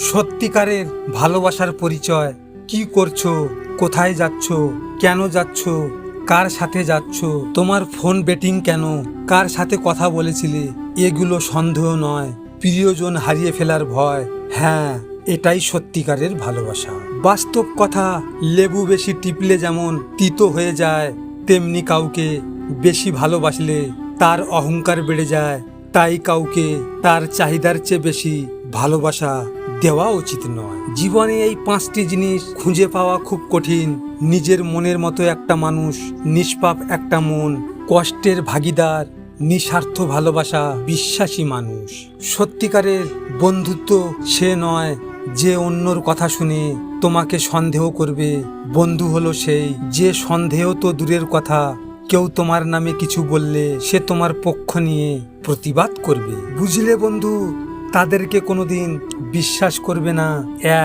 সত্যিকারের ভালোবাসার পরিচয় কি করছো, কোথায় যাচ্ছ, কেন যাচ্ছ, কার সাথে যাচ্ছ, তোমার ফোন বেটিং কেন, কার সাথে কথা বলেছিলে, এগুলো সন্দেহ নয়, প্রিয়জন হারিয়ে ফেলার ভয়। হ্যাঁ, এটাই সত্যিকারের ভালোবাসা। বাস্তব কথা, লেবু বেশি টিপলে যেমন তিতো হয়ে যায়, তেমনি কাউকে বেশি ভালোবাসলে তার অহংকার বেড়ে যায়। তাই কাউকে তার চাহিদার চেয়ে বেশি ভালোবাসা দেওয়া উচিত নয়। জীবনে এই 5টি জিনিস খুঁজে পাওয়া খুব কঠিন: নিজের মনের মতো একটা মানুষ, নিষ্পাপ একটা মন, কষ্টের ভাগিদার, নিঃস্বার্থ ভালোবাসা, বিশ্বাসী মানুষ। সত্যিকারের বন্ধুত্ব সে নয় যে অন্যর কথা শুনে তোমাকে সন্দেহ করবে। বন্ধু হলো সেই যে সন্দেহ তো দূরের কথা, কেউ তোমার নামে কিছু বললে সে তোমার পক্ষ নিয়ে প্রতিবাদ করবে। বুঝলে বন্ধু, তাদেরকে কোনোদিন বিশ্বাস করবে না।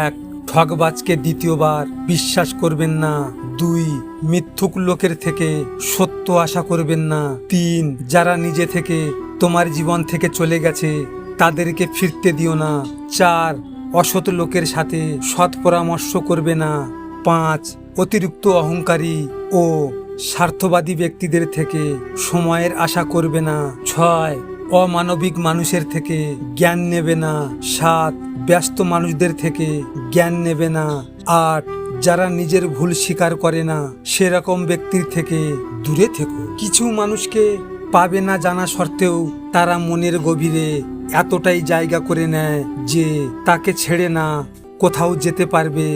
1. ঠগবাজকে দ্বিতীয়বার বিশ্বাস করবেন না। 2. মিথ্যুক লোকের থেকে সত্য আশা করবেন না। 3. যারা নিজে থেকে তোমার জীবন থেকে চলে গেছে তাদেরকে ফিরতে দিও না। 4. অসৎ লোকের সাথে সৎ পরামর্শ করবে না। 5. অতিরিক্ত অহংকারী ও স্বার্থবাদী ব্যক্তিদের থেকে সময়ের আশা করবে না। 6. অমানবিক মানুষের থেকে জ্ঞান নেবে না। 7. ব্যস্ত মানুষদের থেকে জ্ঞান নেবে না। 8. যারা নিজের ভুল স্বীকার করে না সেরকম ব্যক্তির থেকে দূরে থেকো। কিছু মানুষকে পাবে না জানা সত্ত্বেও তারা মনের গভীরে এতটাই জায়গা করে নেয় যে তাকে ছেড়ে না কোথাও যেতে পারবে,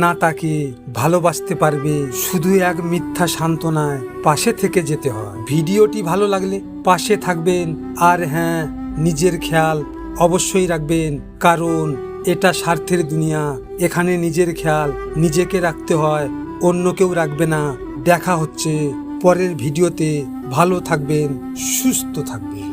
না তাকে ভালোবাসতে পারবে। শুধু এক মিথ্যা সান্ত্বনায় পাশে থেকে যেতে হয়। ভিডিওটি ভালো লাগলে পাশে থাকবেন, আর হ্যাঁ, নিজের খেয়াল অবশ্যই রাখবেন, কারণ এটা স্বার্থের দুনিয়া। এখানে নিজের খেয়াল নিজেকে রাখতে হয়, অন্য কেউ রাখবে না। দেখা হচ্ছে পরের ভিডিওতে। ভালো থাকবেন, সুস্থ থাকবেন।